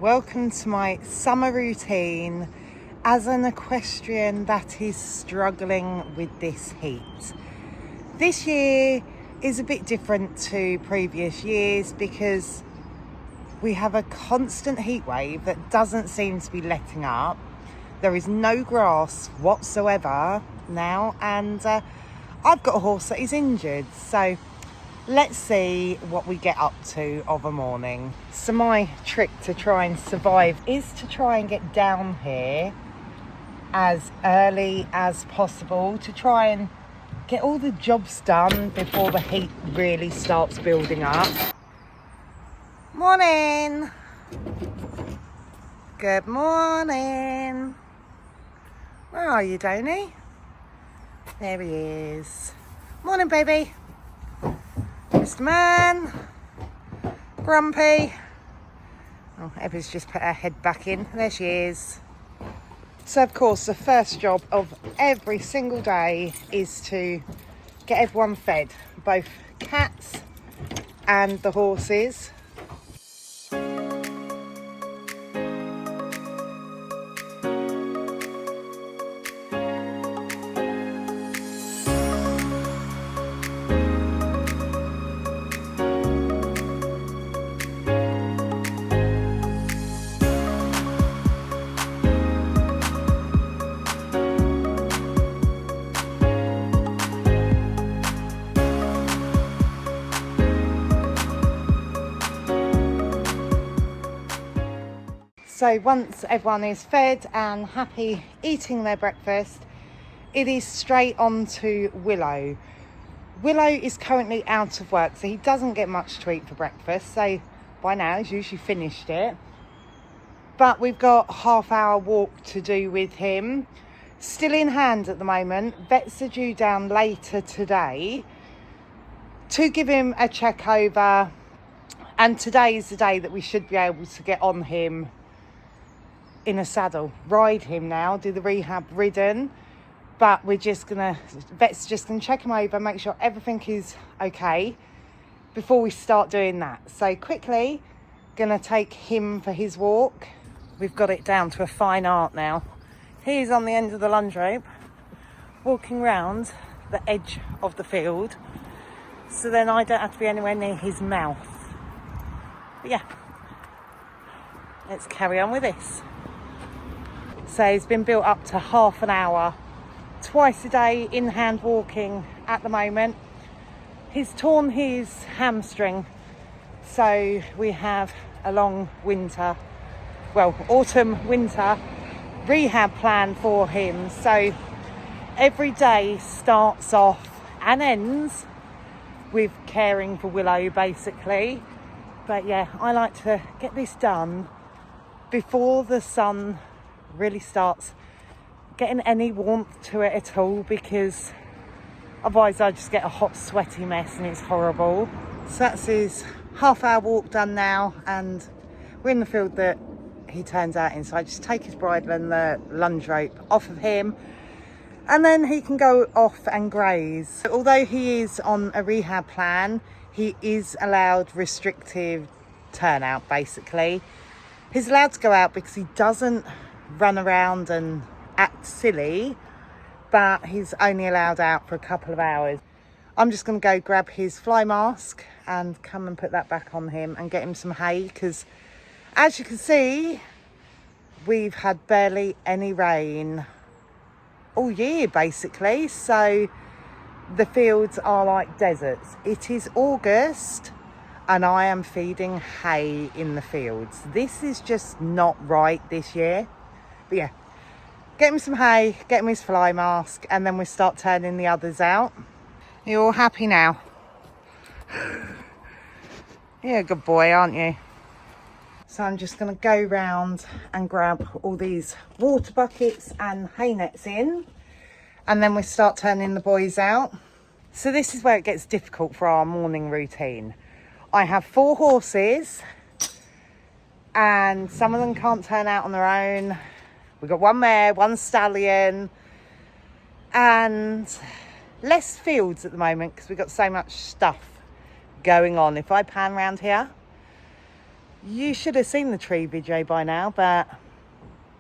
Welcome to my summer routine as an equestrian that is struggling with this heat. This year is a bit different to previous years because we have a constant heat wave that doesn't seem to be letting up. There is no grass whatsoever now, and I've got a horse that is injured, so let's see what we get up to of a morning. So my trick to try and survive is to try and get down here as early as possible to try and get all the jobs done before the heat really starts building up. Morning. Good morning. Where are you, Donny? There he is. Morning, baby. Mr. Man. Grumpy. Oh, Evie's just put her head back in. There she is. So, of course, the first job of every single day is to get everyone fed, both cats and the horses. So once everyone is fed and happy eating their breakfast, it is straight on to Willow. Willow is currently out of work, so he doesn't get much to eat for breakfast. So by now he's usually finished it. But we've got a half-hour walk to do with him. Still in hand at the moment. Vets are due down later today to give him a check over. And today is the day that we should be able to get on him in a saddle, ride him now, do the rehab ridden. But we're just gonna, vet's just gonna check him over, make sure everything is okay before we start doing that. So quickly gonna take him for his walk. We've got it down to a fine art now. He's on the end of the lunge rope, walking round the edge of the field, so then I don't have to be anywhere near his mouth. But yeah, let's carry on with this. So he's been built up to half an hour, twice a day in hand walking at the moment. He's torn his hamstring, so we have a long winter, well, autumn, winter rehab plan for him. So every day starts off and ends with caring for Willow, basically. But yeah, I like to get this done before the sun really starts getting any warmth to it at all, because otherwise I just get a hot sweaty mess and it's horrible. So that's his half-hour walk done now, and we're in the field that he turns out in. So I just take his bridle and the lunge rope off of him, and then he can go off and graze. Although he is on a rehab plan, he is allowed restrictive turnout, basically. He's allowed to go out because he doesn't run around and act silly, but he's only allowed out for a couple of hours. I'm just going to go grab his fly mask and come and put that back on him and get him some hay, because as you can see, we've had barely any rain all year, basically. So the fields are like deserts. It is August and I am feeding hay in the fields. This is just not right this year. But yeah, get him some hay, get him his fly mask, and then we start turning the others out. You're all happy now? You're a good boy, aren't you? So I'm just going to go round and grab all these water buckets and hay nets in, and then we start turning the boys out. So this is where it gets difficult for our morning routine. I have 4 horses, and some of them can't turn out on their own. We've got 1 mare, 1 stallion, and less fields at the moment because we've got so much stuff going on. If I pan around here, You should have seen the tree video by now, but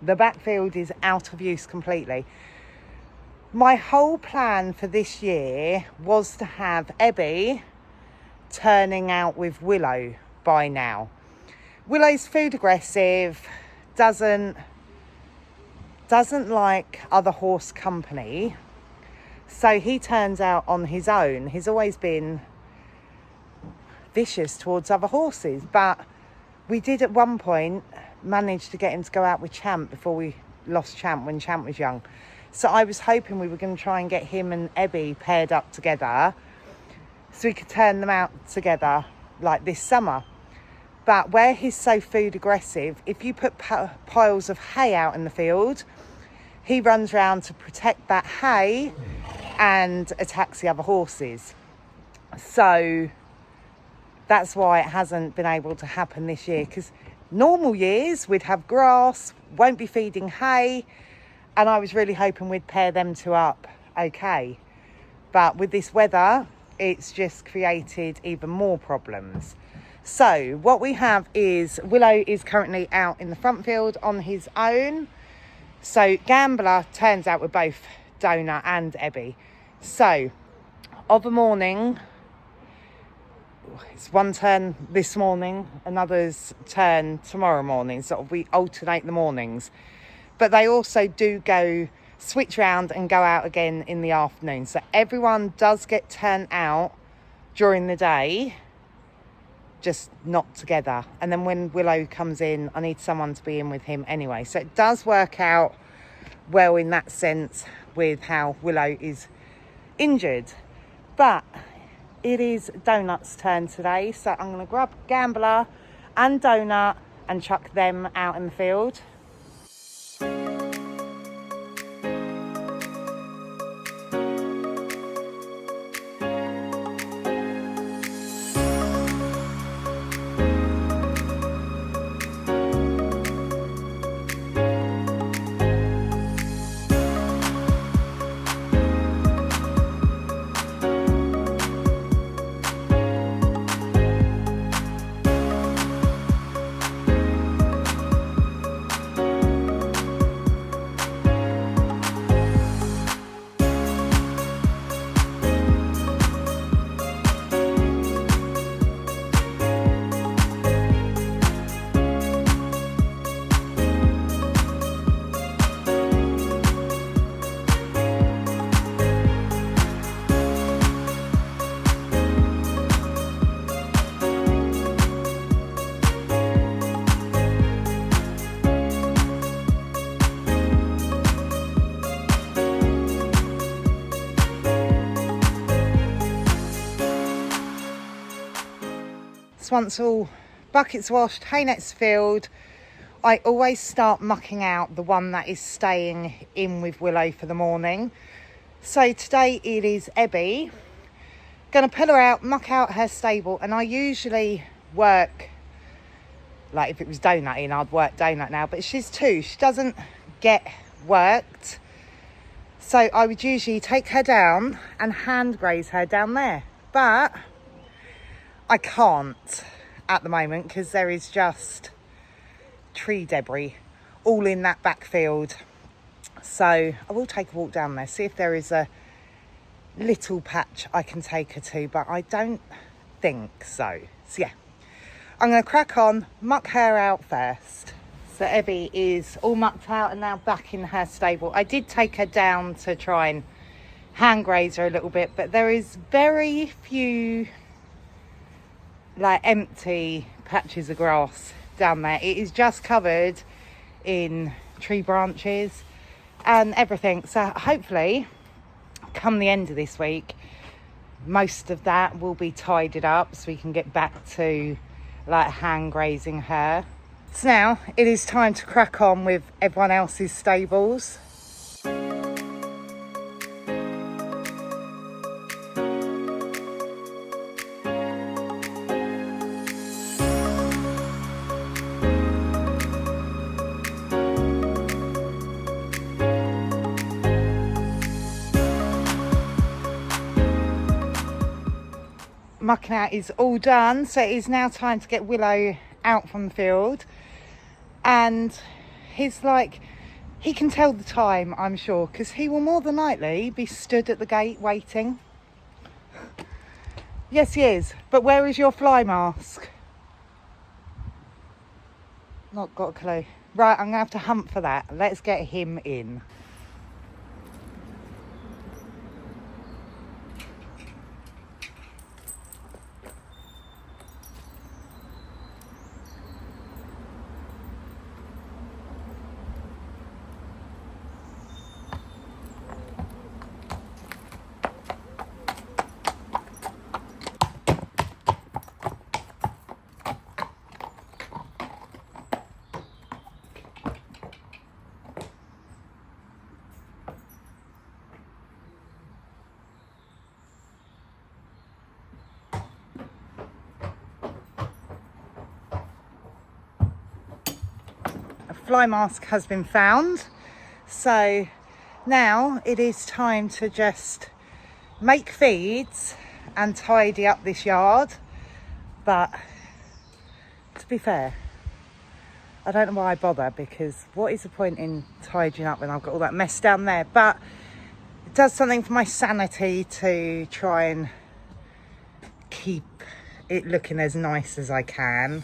the backfield is out of use completely. My whole plan for this year was to have Ebby turning out with Willow by now. Willow's food aggressive, doesn't like other horse company, so he turns out on his own. He's always been vicious towards other horses, but we did at one point manage to get him to go out with Champ before we lost Champ when Champ was young. So I was hoping we were going to try and get him and Ebby paired up together so we could turn them out together like this summer. But where he's so food aggressive, if you put piles of hay out in the field, he runs around to protect that hay and attacks the other horses. So that's why it hasn't been able to happen this year, because normal years we'd have grass, won't be feeding hay, and I was really hoping we'd pair them two up okay. But with this weather, it's just created even more problems. So what we have is Willow is currently out in the front field on his own. So Gambler turns out with both Donut and Ebby. So of a morning, it's one turn this morning, another's turn tomorrow morning. So we alternate the mornings. But they also do go switch round and go out again in the afternoon. So everyone does get turned out during the day, just not together. And then when Willow comes in, I need someone to be in with him anyway. So it does work out well in that sense with how Willow is injured. But it is Donut's turn today. So I'm going to grab Gambler and Donut and chuck them out in the field. Once all buckets washed, hay nets filled, I always start mucking out the one that is staying in with Willow for the morning. So today it is Ebby. Gonna pull her out, muck out her stable, and I usually work, like if it was Donut in, I'd work Donut now, but she's two, she doesn't get worked. So I would usually take her down and hand graze her down there. But I can't at the moment because there is just tree debris all in that backfield. So I will take a walk down there, see if there is a little patch I can take her to, but I don't think so. So yeah, I'm going to crack on, muck her out first. So Ebby is all mucked out and now back in her stable. I did take her down to try and hand graze her a little bit, but there is very few like empty patches of grass down there. It is just covered in tree branches and everything. So hopefully come the end of this week, most of that will be tidied up so we can get back to like hand grazing her. So now it is time to crack on with everyone else's stables. Mucking out is all done, so it is now time to get Willow out from the field, and he's like, he can tell the time, I'm sure, because he will more than likely be stood at the gate waiting. Yes, he is. But where is your fly mask? Not got a clue. Right, I'm going to have to hunt for that. Let's get him in. Fly mask has been found, so now it is time to just make feeds and tidy up this yard. But to be fair, I don't know why I bother, because what is the point in tidying up when I've got all that mess down there? But it does something for my sanity to try and keep it looking as nice as I can.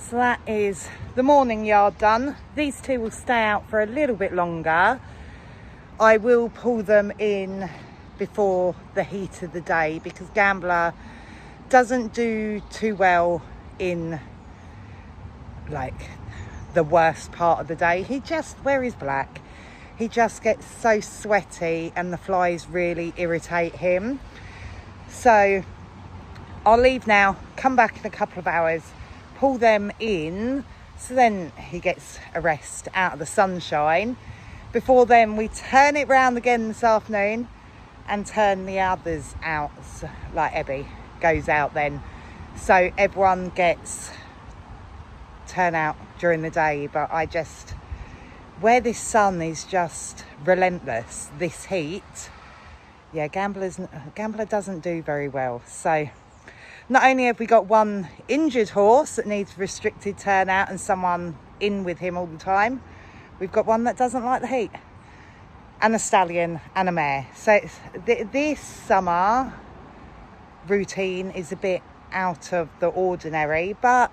So that is the morning yard done. These two will stay out for a little bit longer. I will pull them in before the heat of the day, because Gambler doesn't do too well in like the worst part of the day. He just, where he's black, he just gets so sweaty and the flies really irritate him. So I'll leave now, come back in a couple of hours, pull them in, so then he gets a rest out of the sunshine. Before then, we turn it round again this afternoon and turn the others out, so, like Ebby goes out then. So everyone gets turnout during the day, but I just, where this sun is just relentless, this heat, yeah, Gambler doesn't do very well. So not only have we got one injured horse that needs restricted turnout and someone in with him all the time, we've got one that doesn't like the heat, and a stallion and a mare. So this summer routine is a bit out of the ordinary, but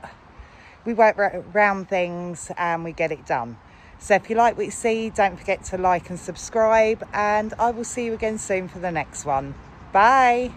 we work around things and we get it done. So if you like what you see, don't forget to like and subscribe, and I will see you again soon for the next one. Bye.